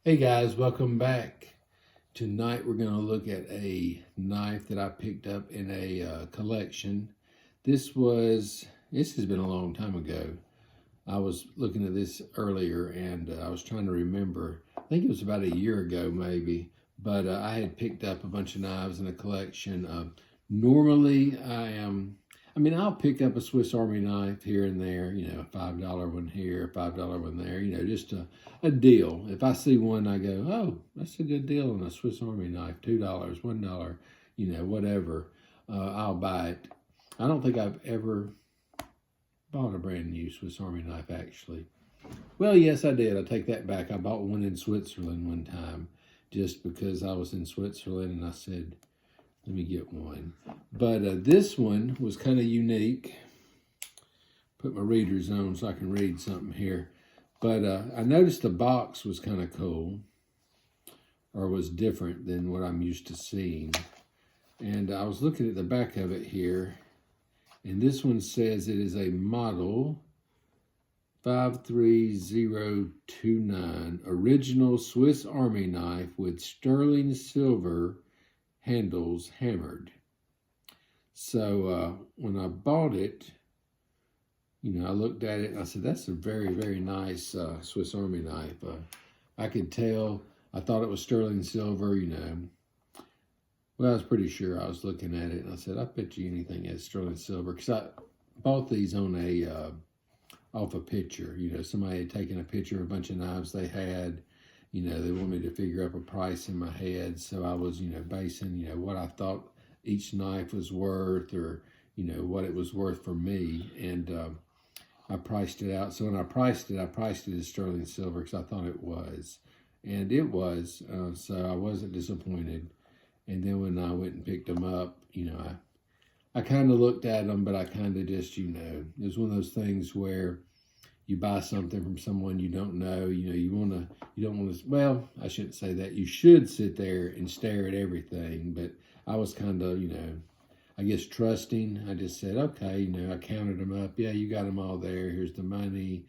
Hey guys, welcome back. Tonight we're going to look at a knife that I picked up in a collection. This has been a long time ago. I was looking at this earlier and I was trying to remember. I think it was about a year ago maybe, but I had picked up a bunch of knives in a collection. Normally I'll pick up a Swiss Army knife here and there, a $5 one here, a $5 one there, just a deal. If I see one, I go, oh, that's a good deal on a Swiss Army knife, $2, $1, whatever. I'll buy it. I don't think I've ever bought a brand new Swiss Army knife, actually. Well, yes, I did. I take that back. I bought one in Switzerland one time just because I was in Switzerland and I said, let me get one. But this one was kind of unique. Put my readers on so I can read something here. But I noticed the box was kind of cool, or was different than what I'm used to seeing. And I was looking at the back of it here, and this one says it is a model 53029, original Swiss Army knife with sterling silver handles hammered. So when I bought it, I looked at it and I said, that's a very, very nice Swiss Army knife. I could tell, I thought it was sterling silver, Well, I was pretty sure. I was looking at it and I said, I bet you anything has sterling silver. Because I bought these on off a picture. Somebody had taken a picture of a bunch of knives they had. They want me to figure up a price in my head. So I was, basing, what I thought each knife was worth, or, what it was worth for me. And I priced it out. So when I priced it as sterling silver because I thought it was. And it was. So I wasn't disappointed. And then when I went and picked them up, I kind of looked at them, but I kind of just, it was one of those things where you buy something from someone you don't know, you don't want to, well, I shouldn't say that. You should sit there and stare at everything, but I was kind of, I guess trusting. I just said, okay, I counted them up. Yeah, you got them all there. Here's the money,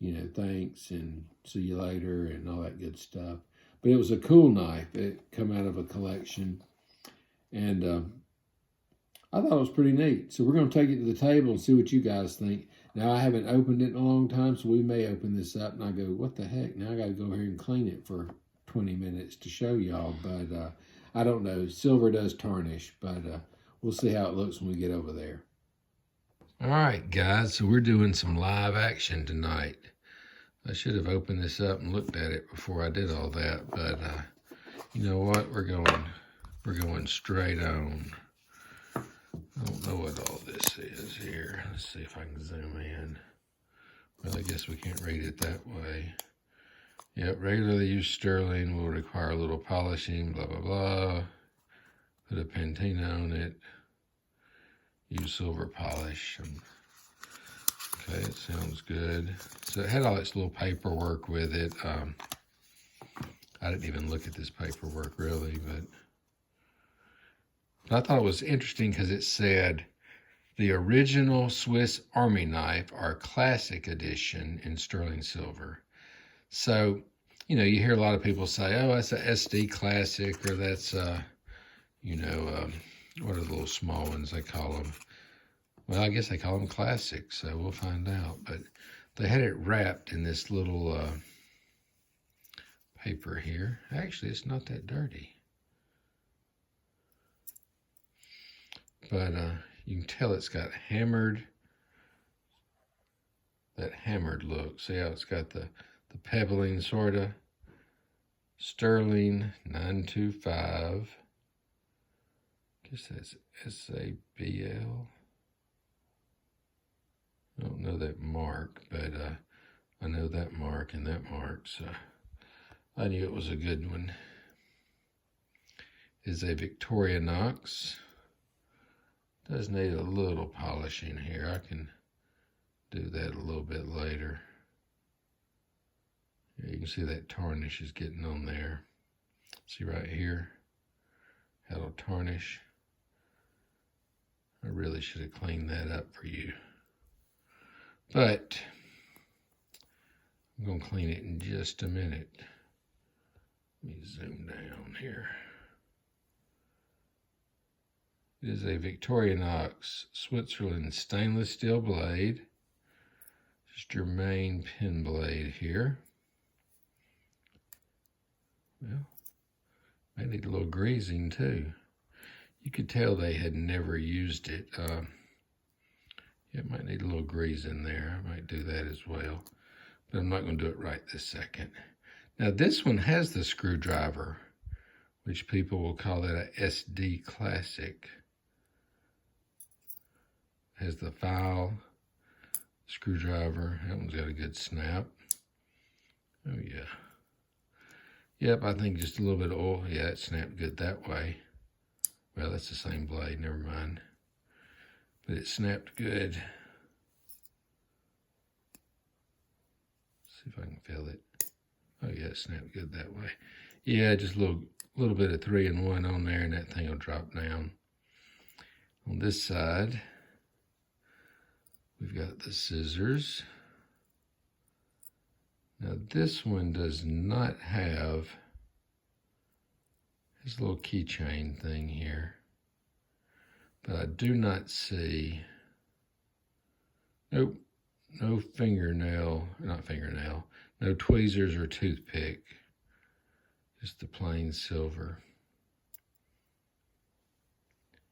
thanks, and see you later, and all that good stuff. But it was a cool knife. It come out of a collection, and I thought it was pretty neat. So we're going to take it to the table and see what you guys think. Now, I haven't opened it in a long time, so we may open this up, and I go, what the heck? Now I got to go here and clean it for 20 minutes to show y'all. But I don't know. Silver does tarnish, but we'll see how it looks when we get over there. All right, guys, so we're doing some live action tonight. I should have opened this up and looked at it before I did all that, but you know what? We're going straight on. I don't know what all this is here. Let's see if I can zoom in. Well, I guess we can't read it that way. Yep, regularly used sterling will require a little polishing, blah, blah, blah. Put a patina on it. Use silver polish. Okay, it sounds good. So it had all its little paperwork with it. I didn't even look at this paperwork really, but I thought it was interesting because it said the original Swiss Army knife, our classic edition in sterling silver. So, you hear a lot of people say, oh, that's a SD classic, or that's, what are the little small ones they call them? Well, I guess they call them classic, so we'll find out. But they had it wrapped in this little paper here. Actually, it's not that dirty. But you can tell it's got that hammered look. See how it's got the pebbling sort of. Sterling 925. I guess that's SABL. I don't know that mark, but I know that mark and that mark, so I knew it was a good one. Is a Victorinox. Does need a little polishing here. I can do that a little bit later. Yeah, you can see that tarnish is getting on there. See right here? That'll tarnish. I really should have cleaned that up for you. But I'm going to clean it in just a minute. Let me zoom down here. It is a Victorinox Switzerland stainless steel blade. Just your main pin blade here. Well, they need a little greasing too. You could tell they had never used it. It might need a little grease in there. I might do that as well, but I'm not going to do it right this second. Now this one has the screwdriver, which people will call that a SD Classic. Has the file, screwdriver. That one's got a good snap. Oh yeah. Yep, I think just a little bit of oil. Yeah, it snapped good that way. Well, that's the same blade, never mind. But it snapped good. See if I can feel it. Oh yeah, it snapped good that way. Yeah, just a little bit of 3-in-1 on there and that thing will drop down. On this side, we've got the scissors. Now this one does not have this little keychain thing here, but I do not see, nope, no no tweezers or toothpick, just the plain silver.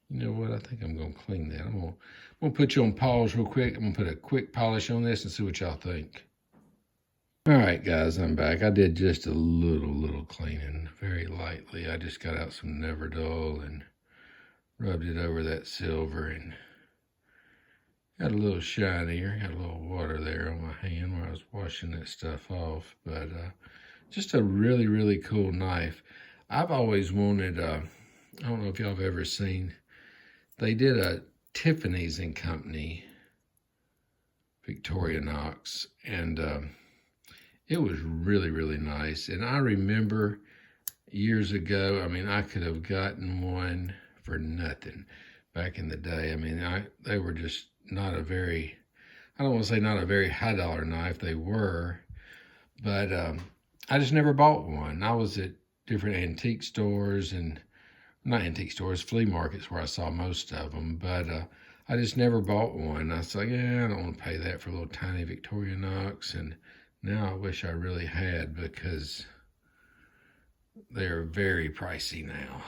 You know what, I think I'm gonna clean that. I'm gonna put you on pause real quick. I'm gonna put a quick polish on this and see what y'all think. All right, guys, I'm back. I did just a little cleaning, very lightly. I just got out some Neverdull and rubbed it over that silver and got a little shinier. Got a little water there on my hand where I was washing that stuff off. But just a really cool knife. I've always wanted, I don't know if y'all have ever seen, they did a Tiffany's & Company Victorinox, and it was really nice. And I remember years ago, I mean, I could have gotten one for nothing back in the day. I mean, they were just not a very, I don't want to say not a very high dollar knife. They were, but I just never bought one. I was at different antique stores and, not antique stores, flea markets where I saw most of them, but I just never bought one. I was like, yeah, I don't want to pay that for a little tiny Victorinox. And now I wish I really had, because they're very pricey now.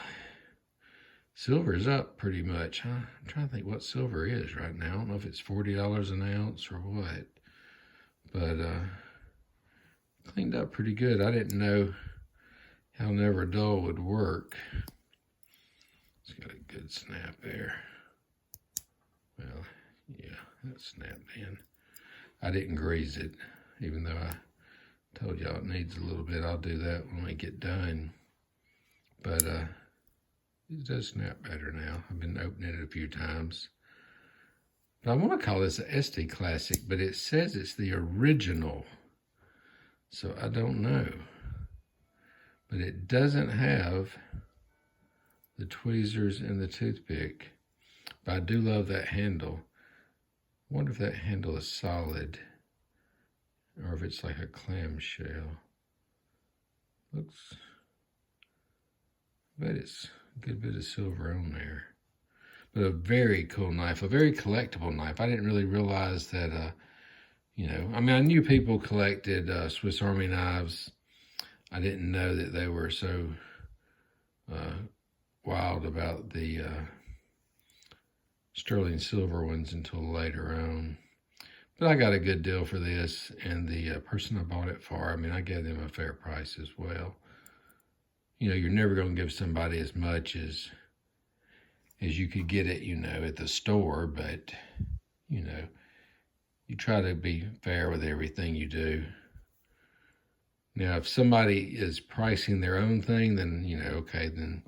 Silver's up pretty much, huh? I'm trying to think what silver is right now. I don't know if it's $40 an ounce or what, but cleaned up pretty good. I didn't know how Neverdull would work. It's got a good snap there. Well, yeah, that snapped in. I didn't grease it, even though I told y'all it needs a little bit. I'll do that when we get done. But it does snap better now. I've been opening it a few times. But I want to call this an SD Classic, but it says it's the original. So I don't know. But it doesn't have the tweezers and the toothpick. But I do love that handle. I wonder if that handle is solid or if it's like a clamshell. Looks, I bet it's a good bit of silver on there. But a very cool knife, a very collectible knife. I didn't really realize that, you know, I mean, I knew people collected Swiss Army knives. I didn't know that they were so wild about the sterling silver ones until later on. But I got a good deal for this, and the person I bought it for, I mean, I gave them a fair price as well. You know, you're never going to give somebody as much as you could get it, you know, at the store, but, you know, you try to be fair with everything you do. Now, if somebody is pricing their own thing, then, you know, okay, then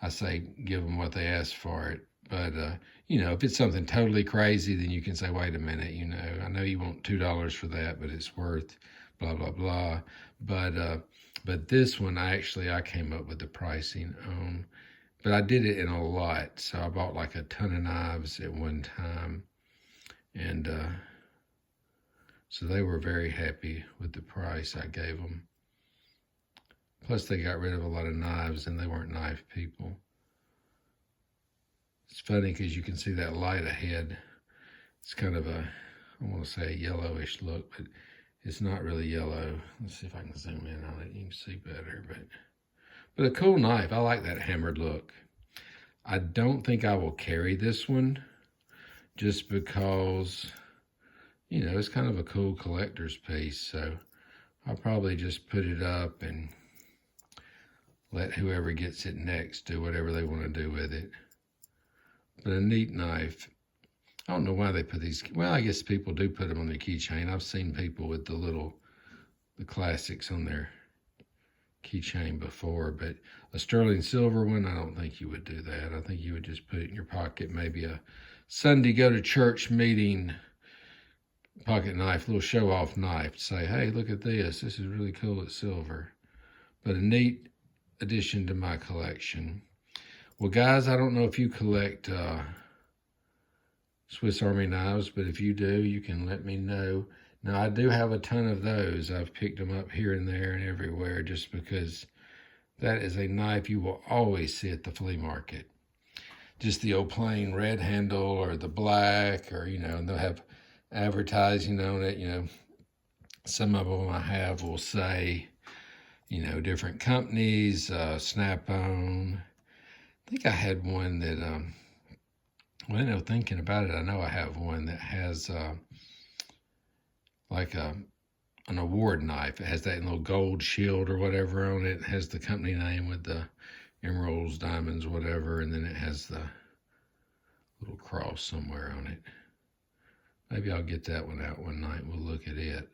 I say give them what they ask for it. But, you know, if it's something totally crazy, then you can say, wait a minute, you know, I know you want $2 for that, but it's worth blah, blah, blah. But this one, I came up with the pricing on, but I did it in a lot. So I bought like a ton of knives at one time. And so they were very happy with the price I gave them. Plus, they got rid of a lot of knives, and they weren't knife people. It's funny because you can see that light ahead. It's kind of a, I want to say a yellowish look, but it's not really yellow. Let's see if I can zoom in on it. You can see better, but a cool knife. I like that hammered look. I don't think I will carry this one just because, you know, it's kind of a cool collector's piece. So I'll probably just put it up and let whoever gets it next do whatever they want to do with it. But a neat knife. I don't know why they put these. Well, I guess people do put them on their keychain. I've seen people with the classics on their keychain before, but a sterling silver one, I don't think you would do that. I think you would just put it in your pocket, maybe a Sunday go to church meeting pocket knife, little show off knife. Say, hey, look at this. This is really cool. It's silver. But a neat addition to my collection. Well, guys, I don't know if you collect Swiss Army knives, but if you do, you can let me know. Now, I do have a ton of those. I've picked them up here and there and everywhere just because that is a knife you will always see at the flea market. Just the old plain red handle or the black, or, you know, and they'll have advertising on it. You know, some of them I have will say, you know, different companies, Snap-on. I think I had one that, well, you know, thinking about it, I know I have one that has like an award knife. It has that little gold shield or whatever on it. It has the company name with the emeralds, diamonds, whatever, and then it has the little cross somewhere on it. Maybe I'll get that one out one night. We'll look at it.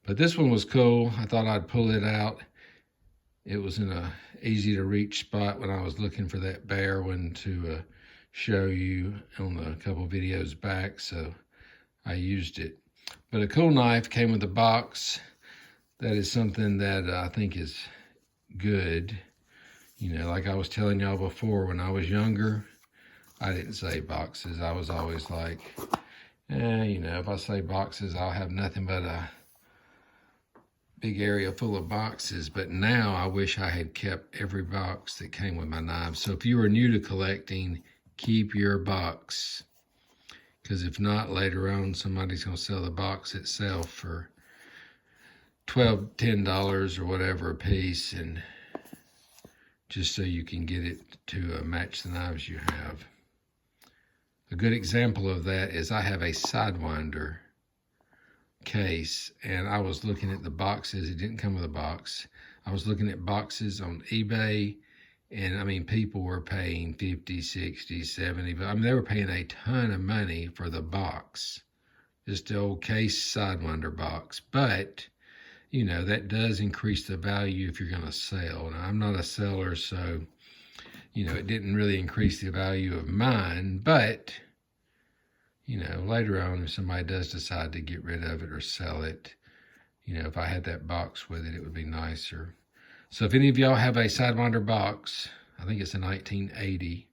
But this one was cool. I thought I'd pull it out. It was in a easy to reach spot when I was looking for that bear one to show you on a couple videos back, so I used it. But a cool knife, came with a box. That is something that I think is good. You know, like I was telling y'all before, when I was younger, I didn't say boxes. I was always like, you know, if I say boxes, I'll have nothing but a big area full of boxes. But now I wish I had kept every box that came with my knives. So if you are new to collecting, keep your box, because if not, later on somebody's going to sell the box itself for $12, $10 or whatever a piece, and just so you can get it to match the knives you have. A good example of that is I have a Sidewinder case, and I was looking at the boxes. It didn't come with a box. I was looking at boxes on eBay, and I mean, people were paying 50, 60, 70, but I mean, they were paying a ton of money for the box, just the old case Sidewinder box. But, you know, that does increase the value if you're going to sell. Now, I'm not a seller, so, you know, it didn't really increase the value of mine, but, you know, later on, if somebody does decide to get rid of it or sell it, you know, if I had that box with it, it would be nicer. So if any of y'all have a Sidewinder box, I think it's a 1980,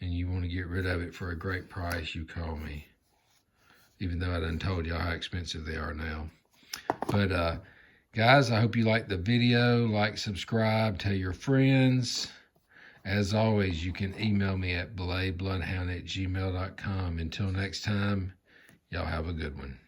and you want to get rid of it for a great price, you call me. Even though I done told y'all how expensive they are now. But guys, I hope you liked the video. Like, subscribe, tell your friends. As always, you can email me at belayedbloodhound@gmail.com. Until next time, y'all have a good one.